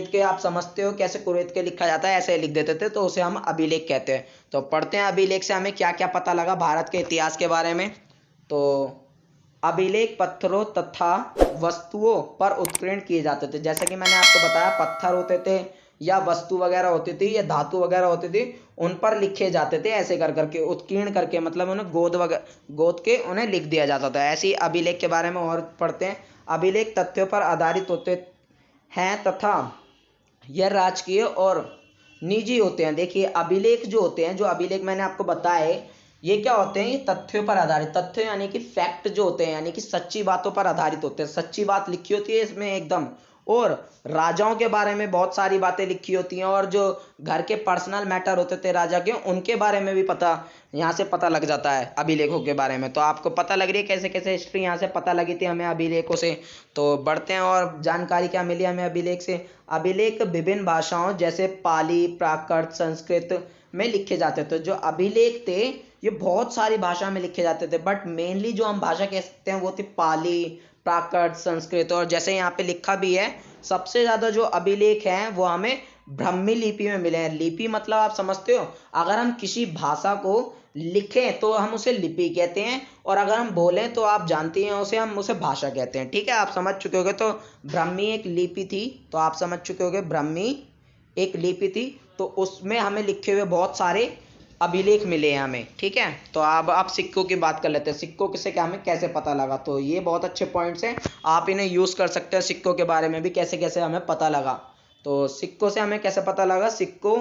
Speaker 1: के आप समझते हो कैसे कुरेद के लिखा जाता है, ऐसे लिख देते थे तो उसे हम अभिलेख कहते हैं। तो पढ़ते हैं अभिलेख से हमें क्या क्या पता लगा भारत के इतिहास के बारे में। तो अभिलेख पत्थरों तथा वस्तुओं पर उत्कीर्ण किए जाते थे। जैसे कि मैंने आपको बताया पत्थर होते थे या वस्तु वगैरह होती थी या धातु वगैरह होती थी, उन पर लिखे जाते थे ऐसे कर करके, उत्कीर्ण करके, मतलब उन्हें गोद के उन्हें लिख दिया जाता था। ऐसे ही अभिलेख के बारे में और पढ़ते हैं। अभिलेख तथ्यों पर आधारित होते हैं तथा यह राजकीय और निजी होते हैं। देखिए अभिलेख जो होते हैं, जो अभिलेख मैंने आपको बताए ये क्या होते हैं? ये तथ्यों पर आधारित, तथ्य यानी कि फैक्ट जो होते हैं यानी कि सच्ची बातों पर आधारित होते हैं। सच्ची बात लिखी होती है इसमें एकदम। और राजाओं के बारे में बहुत सारी बातें लिखी होती हैं और जो घर के पर्सनल मैटर होते थे राजा के उनके बारे में भी पता यहाँ से पता लग जाता है अभिलेखों के बारे में। तो आपको पता लग रही है कैसे कैसे हिस्ट्री यहाँ से पता लगी थी हमें अभिलेखों से। तो बढ़ते हैं और जानकारी क्या मिली हमें अभिलेख से। अभिलेख विभिन्न भाषाओं जैसे पाली, प्राकृत, संस्कृत में लिखे जाते थे। जो अभिलेख थे ये बहुत सारी भाषा में लिखे जाते थे बट मेनली जो हम भाषा कह सकते हैं वो थी पाली, प्राकृत, संस्कृत। और जैसे यहाँ पे लिखा भी है सबसे ज्यादा जो अभिलेख हैं वो हमें ब्राह्मी लिपि में मिले हैं। लिपि मतलब आप समझते हो, अगर हम किसी भाषा को लिखें तो हम उसे लिपि कहते हैं और अगर हम बोलें तो आप जानते हैं हम उसे भाषा कहते हैं, ठीक है। आप समझ चुके होगे। तो ब्राह्मी एक लिपि थी, तो आप समझ चुके होगे ब्राह्मी एक लिपि थी। तो उसमें हमें लिखे हुए बहुत सारे अभिलेख मिले हैं हमें। ठीक है, तो अब सिक्कों की बात कर लेते हैं। सिक्कों से क्या हमें कैसे पता लगा, तो ये बहुत अच्छे पॉइंट्स हैं, आप इन्हें यूज़ कर सकते हैं सिक्कों के बारे में भी, कैसे कैसे हमें पता लगा। तो सिक्कों से हमें कैसे पता लगा, सिक्कों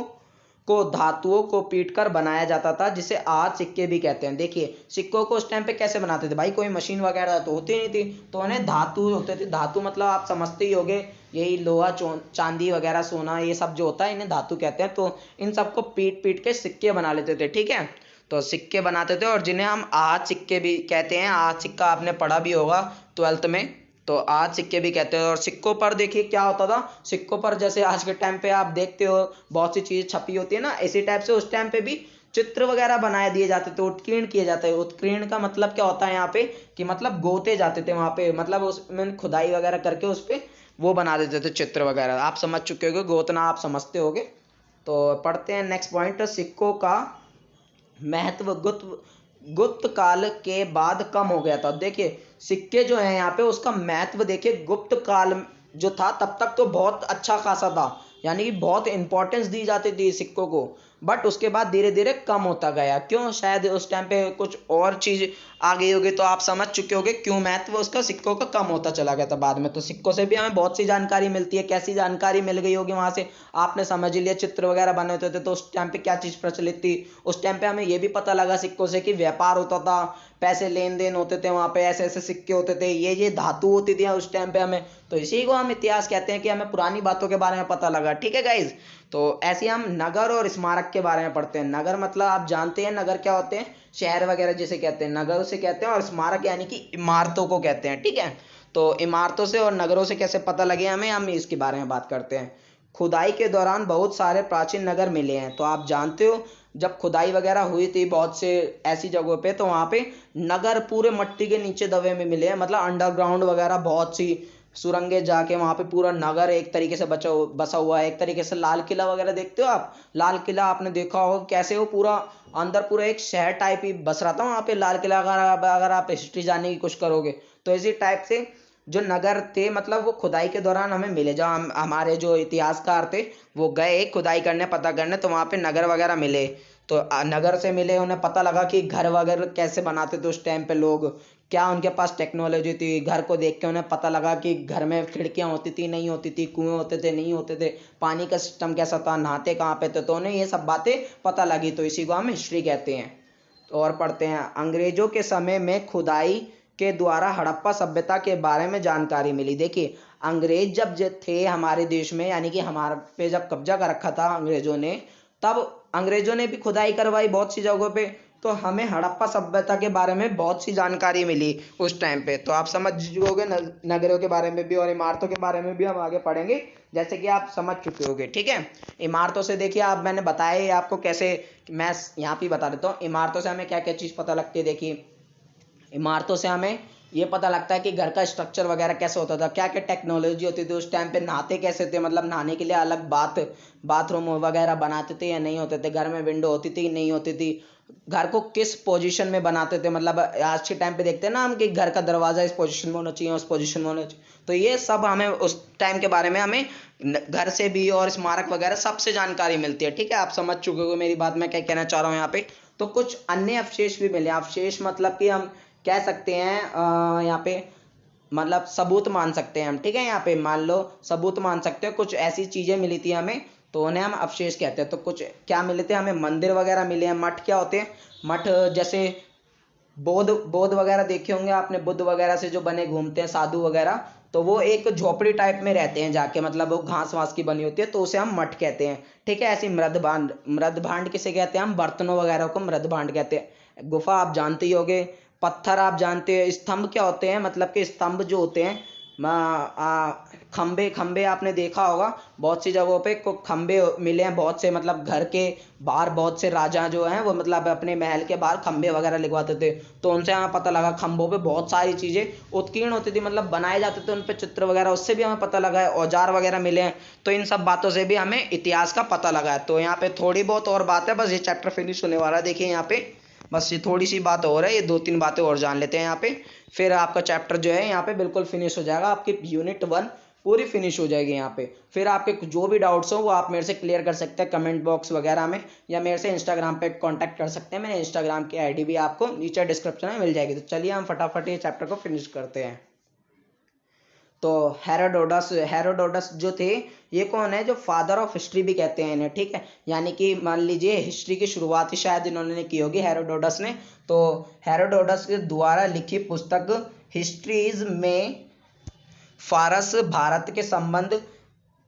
Speaker 1: को धातुओं को पीटकर बनाया जाता था, जिसे आज सिक्के भी कहते हैं। देखिए सिक्कों को उस टाइम पे कैसे बनाते थे भाई, कोई मशीन वगैरह तो होती नहीं थी, तो उन्हें धातु होते थे। धातु मतलब आप समझते ही होंगे, यही लोहा चांदी वगैरह सोना ये सब जो होता है इन्हें धातु कहते हैं। तो इन सबको पीट पीट के सिक्के बना लेते थे। ठीक है, तो सिक्के बनाते थे, और जिन्हें हम आज सिक्के भी कहते हैं। आज सिक्का आपने पढ़ा भी होगा 12th में, तो आज सिक्के भी कहते हैं। और सिक्कों पर देखिए क्या होता था, सिक्कों पर जैसे आज के टाइम पे आप देखते हो बहुत सी चीज़ छपी होती है ना, इसी टाइप से उस टाइम पे भी चित्र वगैरह बनाए दिए जाते थे, उत्कीर्ण किए जाते हैं। उत्कीर्ण का मतलब क्या होता है यहाँ पे, कि मतलब गोते जाते थे वहाँ पे, मतलब उसमें खुदाई वगैरह करके उस पर वो बना देते थे चित्र वगैरह। आप समझ चुके होगे, गोतना आप समझते होगे। तो पढ़ते हैं नेक्स्ट पॉइंट, सिक्कों का महत्व गुप्त काल के बाद कम हो गया था। देखिए सिक्के जो है यहाँ पे, उसका महत्व देखिए, गुप्त काल जो था तब तक तो बहुत अच्छा खासा था, यानी कि बहुत इंपॉर्टेंस दी जाती थी सिक्कों को, बट उसके बाद धीरे धीरे कम होता गया। क्यों, शायद उस टाइम पे कुछ और चीज़ आ गई होगी, तो आप समझ चुके होगे क्यों महत्व उसका सिक्कों का कम होता चला गया था बाद में। तो सिक्कों से भी हमें बहुत सी जानकारी मिलती है। कैसी जानकारी मिल गई होगी वहाँ से, आपने समझ लिया चित्र वगैरह बने होते थे, तो उस टाइम पे क्या चीज़ प्रचलित थी, उस टाइम पे हमें ये भी पता लगा सिक्कों से कि व्यापार होता था, पैसे लेन देन होते थे वहाँ पे, ऐसे ऐसे सिक्के होते थे, ये धातु होती थी उस टाइम पे हमें। तो इसी को हम इतिहास कहते हैं, कि हमें पुरानी बातों के बारे में पता लगा। ठीक है गाइज, तो ऐसे हम नगर और स्मारक के बारे में पढ़ते हैं। नगर मतलब आप जानते हैं नगर क्या होते हैं, शहर वगैरह जिसे कहते हैं, नगर उसे कहते हैं, और स्मारक यानी कि इमारतों को कहते हैं। ठीक है, तो इमारतों से और नगरों से कैसे पता लगे हमें, हम इसके बारे में बात करते हैं। खुदाई के दौरान बहुत सारे प्राचीन नगर मिले हैं। तो आप जानते हो जब खुदाई वगैरह हुई थी बहुत से ऐसी जगहों पे, तो वहाँ पे नगर पूरे मट्टी के नीचे दबे में मिले हैं, मतलब अंडरग्राउंड वगैरह बहुत सी सुरंगें जाके वहाँ पे पूरा नगर एक तरीके से बसा हुआ है। एक तरीके से लाल किला वगैरह देखते हो आप, लाल किला आपने देखा होगा कैसे वो पूरा अंदर पूरा एक शहर टाइप ही बस रहा था वहाँ पे लाल किला। अगर आप हिस्ट्री जानने की कोशिश करोगे तो इसी टाइप से जो नगर थे, मतलब वो खुदाई के दौरान हमें मिले। जब हमारे जो इतिहासकार थे वो गए खुदाई करने, पता करने, तो वहाँ पे नगर वगैरह मिले। तो नगर से मिले, उन्हें पता लगा कि घर वगैरह कैसे बनाते थे उस टाइम पे लोग, क्या उनके पास टेक्नोलॉजी थी। घर को देख के उन्हें पता लगा कि घर में खिड़कियाँ होती थी नहीं होती थी, कुएं होते थे नहीं होते थे, पानी का सिस्टम कैसा था, नहाते कहाँ पे थे, तो उन्हें ये सब बातें पता लगी। तो इसी को हम हिस्ट्री कहते हैं। तो और पढ़ते हैं, अंग्रेजों के समय में खुदाई के द्वारा हड़प्पा सभ्यता के बारे में जानकारी मिली। देखिए अंग्रेज जब थे हमारे देश में, यानी कि हमारे पे जब कब्जा कर रखा था अंग्रेजों ने, तब अंग्रेजों ने भी खुदाई करवाई बहुत सी जगहों पे, तो हमें हड़प्पा सभ्यता के बारे में बहुत सी जानकारी मिली उस टाइम पे। तो आप समझ जाओगे नगरों के बारे में भी और इमारतों के बारे में भी हम आगे पढ़ेंगे, जैसे कि आप समझ चुके होगे। ठीक है, इमारतों से देखिए आप, मैंने बताया ही आपको कैसे, मैं यहाँ पे बता देता हूँ इमारतों से हमें क्या क्या चीज़ पता लगती है। देखिए इमारतों से हमें ये पता लगता है कि घर का स्ट्रक्चर वगैरह कैसे होता था, क्या क्या टेक्नोलॉजी होती थी उस टाइम पे, नहाते कैसे थे, मतलब नहाने के लिए अलग बाथरूम वगैरह बनाते थे या नहीं होते थे, घर में विंडो होती थी नहीं होती थी, घर को किस पोजीशन में बनाते थे, मतलब आज के टाइम पे देखते हैं ना हम कि घर का दरवाजा इस पोजीशन में होना चाहिए, उस पोजीशन में होना चाहिए। तो ये सब हमें उस टाइम के बारे में हमें घर से भी और स्मारक वगैरह सबसे जानकारी मिलती है। ठीक है, आप समझ चुके हो मेरी बात, मैं क्या कहना चाह रहा हूँ यहाँ पे। तो कुछ अन्य अवशेष भी मिले। अवशेष मतलब कि हम कह सकते हैं यहाँ पे, मतलब सबूत मान सकते हैं हम। ठीक है, यहाँ पे मान लो सबूत मान सकते हो, कुछ ऐसी चीजें मिली थी हमें, तो उन्हें हम अवशेष कहते हैं। तो कुछ क्या मिले थे हमें, मंदिर वगैरह मिले हैं। मठ क्या होते हैं, मठ जैसे बौद्ध वगैरह देखे होंगे आपने, बुद्ध वगैरह से जो बने घूमते हैं साधु वगैरह, तो वो एक झोपड़ी टाइप में रहते हैं जाके, मतलब वो घास वास की बनी होती है, तो उसे हम मठ कहते हैं। ठीक है, ऐसी मृद भांड किसे कहते हैं हम, बर्तनों वगैरह को मृद भांड कहते हैं। गुफा आप जानते ही होगे। पत्थर आप जानते हैं। स्तंभ क्या होते हैं, मतलब कि स्तंभ जो होते हैं, खंबे खंबे आपने देखा होगा बहुत सी जगहों पे खंबे मिले हैं बहुत से, मतलब घर के बाहर बहुत से राजा जो हैं वो मतलब अपने महल के बाहर खंबे वगैरह लगवाते थे, तो उनसे हमें पता लगा खंभों पे बहुत सारी चीज़ें उत्कीर्ण होती थी, मतलब बनाए जाते थे उन पे चित्र वगैरह, उससे भी हमें पता लगा है। औजार वगैरह मिले हैं, तो इन सब बातों से भी हमें इतिहास का पता लगा है। तो यहाँ पे थोड़ी बहुत और बात है, बस ये चैप्टर फिनिश होने वाला है। देखिए यहाँ पे बस ये थोड़ी सी बात और है, ये 2-3 बातें और जान लेते हैं यहाँ पे, फिर आपका चैप्टर जो है यहाँ पे बिल्कुल फिनिश हो जाएगा। आपकी यूनिट 1 पूरी फिनिश हो जाएगी यहाँ पे। फिर आपके जो भी डाउट्स हो वो आप मेरे से क्लियर कर सकते हैं कमेंट बॉक्स वगैरह में, या मेरे से इंस्टाग्राम पे कांटेक्ट कर सकते हैं। मेरे इंस्टाग्राम की आईडी भी आपको नीचे डिस्क्रिप्शन में मिल जाएगी। तो चलिए हम फटाफट ये चैप्टर को फिनिश करते हैं। तो हेरोडोटस जो थे, ये कौन है? जो फादर ऑफ हिस्ट्री भी कहते हैं इन्हें, ठीक है। यानी कि मान लीजिए हिस्ट्री की शुरुआत ही शायद इन्होंने की होगी, हेरोडोटस ने। तो हेरोडोटस के द्वारा लिखी पुस्तक हिस्ट्रीज में फारस भारत के संबंध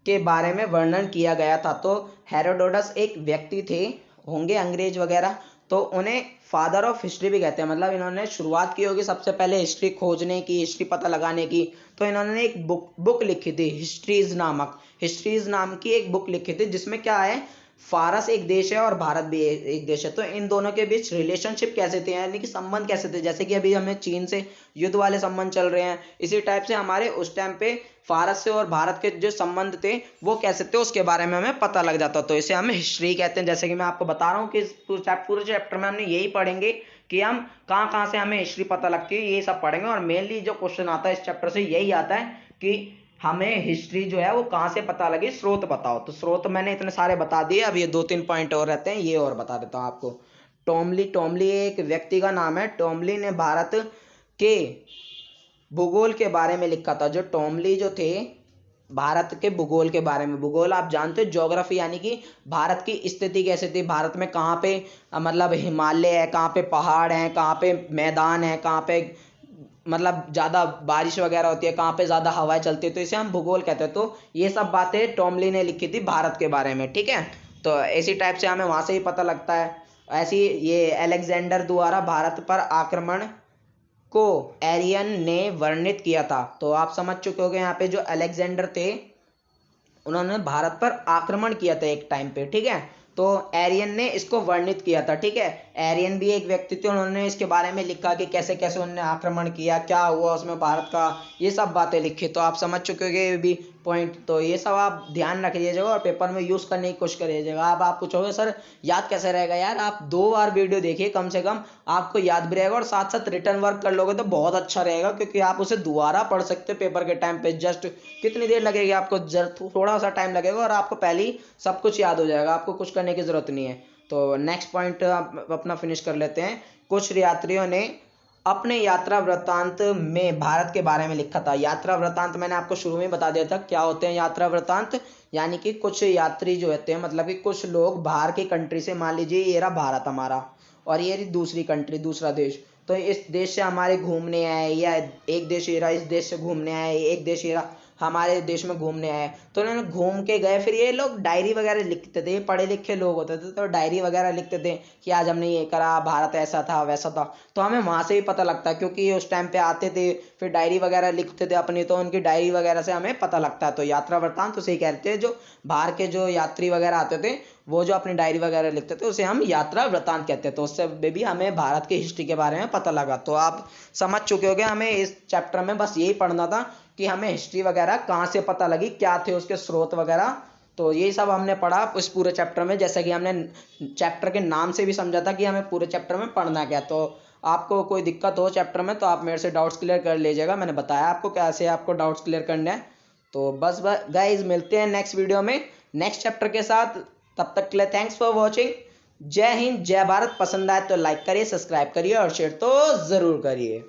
Speaker 1: के बारे में वर्णन किया गया था। तो हेरोडोटस एक व्यक्ति थे, होंगे अंग्रेज वगैरह, तो उन्हें फादर ऑफ हिस्ट्री भी कहते हैं। मतलब इन्होंने शुरुआत की होगी सबसे पहले हिस्ट्री खोजने की, हिस्ट्री पता लगाने की। तो इन्होंने एक बुक लिखी थी, हिस्ट्रीज नाम की एक बुक लिखी थी, जिसमें क्या है, फारस एक देश है और भारत भी एक देश है। तो इन दोनों के बीच रिलेशनशिप कैसे थे, यानी कि संबंध कैसे थे। जैसे कि अभी हमें चीन से युद्ध वाले संबंध चल रहे हैं, इसी टाइप से हमारे उस टाइम पे फारस से और भारत के जो संबंध थे वो कैसे थे, उसके बारे में हमें पता लग जाता। तो इसे हमें हिस्ट्री कहते हैं। जैसे कि मैं आपको बता रहा हूँ कि पूरे चैप्टर में हमने यही पढ़ेंगे कि हम कहाँ से हमें हिस्ट्री पता लगती है, ये सब पढ़ेंगे। और मेनली जो क्वेश्चन आता है इस चैप्टर से यही आता है कि हमें हिस्ट्री जो है वो कहाँ से पता लगी, स्रोत बताओ। तो स्रोत मैंने इतने सारे बता दिए, अब ये 2-3 पॉइंट और रहते हैं, ये और बता देता हूँ आपको। टोमली एक व्यक्ति का नाम है। टोमली ने भारत के भूगोल के बारे में लिखा था। जो टोमली जो थे, भारत के भूगोल के बारे में, भूगोल आप जानते हो, ज्योग्राफी, यानी कि भारत की स्थिति कैसे थी, भारत में कहाँ पे मतलब हिमालय है, कहाँ पे पहाड़ हैं, कहाँ पे मैदान है, कहाँ पे मतलब ज़्यादा बारिश वगैरह होती है, कहाँ पे ज़्यादा हवाएं चलती है, तो इसे हम भूगोल कहते हैं। तो ये सब बातें टोमली ने लिखी थी भारत के बारे में, ठीक है। तो इसी टाइप से हमें वहाँ से ही पता लगता है। ऐसी ये अलेक्जेंडर द्वारा भारत पर आक्रमण को एरियन ने वर्णित किया था। तो आप समझ चुके होंगे यहाँ पे जो अलेक्जेंडर थे उन्होंने भारत पर आक्रमण किया था एक टाइम पे, ठीक है। तो एरियन ने इसको वर्णित किया था, ठीक है। एरियन भी एक व्यक्ति थे, उन्होंने इसके बारे में लिखा कि कैसे कैसे उन्होंने आक्रमण किया, क्या हुआ उसमें भारत का, ये सब बातें लिखी। तो आप समझ चुके होंगे ये भी पॉइंट। तो ये सब आप ध्यान रख लीजिएगा और पेपर में यूज़ करने की कोशिश करिएगा। अब आप पूछोगे सर याद कैसे रहेगा? यार आप 2 बार वीडियो देखिए, कम से कम आपको याद भी रहेगा, और साथ साथ रिटर्न वर्क कर लोगे तो बहुत अच्छा रहेगा, क्योंकि आप उसे दोबारा पढ़ सकते हो पेपर के टाइम पे। जस्ट कितनी देर लगेगी आपको? थोड़ा सा टाइम लगेगा और आपको पहले ही सब कुछ याद हो जाएगा, आपको कुछ करने की जरूरत नहीं है। तो नेक्स्ट पॉइंट आप अपना फिनिश कर लेते हैं। कुछ यात्रियों ने अपने यात्रा वृत्तांत में भारत के बारे में लिखा था। यात्रा वृत्तांत मैंने आपको शुरू में बता दिया था क्या होते हैं यात्रा वृत्तांत। यानी कि कुछ यात्री जो होते हैं, मतलब कि कुछ लोग बाहर की कंट्री से, मान लीजिए ये रहा भारत हमारा और ये रही दूसरी कंट्री, दूसरा देश, तो इस देश से हमारे घूमने आए, या एक देश ये रहा इस देश से घूमने आए, एक देश ये रहा हमारे देश में घूमने आए, तो उन्होंने घूम के गए। फिर ये लोग डायरी वगैरह लिखते थे, पढ़े लिखे लोग होते थे, तो डायरी वगैरह लिखते थे कि आज हमने ये करा, भारत ऐसा था वैसा था। तो हमें वहाँ से ही पता लगता है, क्योंकि ये उस टाइम पे आते थे, फिर डायरी वगैरह लिखते थे अपनी, तो उनकी डायरी वगैरह से हमें पता लगता है। तो यात्रा वृत्तांत तो सही कहते हैं, जो बाहर के जो यात्री वगैरह आते थे वो जो अपनी डायरी वगैरह लिखते थे उसे हम यात्रा वृत्तांत कहते हैं। तो उससे भी हमें भारत की हिस्ट्री के बारे में पता लगा। तो आप समझ चुके होंगे, हमें इस चैप्टर में बस यही पढ़ना था कि हमें हिस्ट्री वगैरह कहाँ से पता लगी, क्या थे उसके स्रोत वगैरह। तो यही सब हमने पढ़ा इस पूरे चैप्टर में। जैसे कि हमने चैप्टर के नाम से भी समझा था कि हमें पूरे चैप्टर में पढ़ना क्या। तो आपको कोई दिक्कत हो चैप्टर में तो आप मेरे से डाउट्स क्लियर कर लीजिएगा, मैंने बताया आपको कैसे आपको डाउट्स क्लियर करने हैं। तो बस गाइज मिलते हैं नेक्स्ट वीडियो में नेक्स्ट चैप्टर के साथ। तब तक के लिए थैंक्स फॉर वॉचिंग। जय हिंद, जय भारत। पसंद आए तो लाइक करिए, सब्सक्राइब करिए और शेयर तो ज़रूर करिए।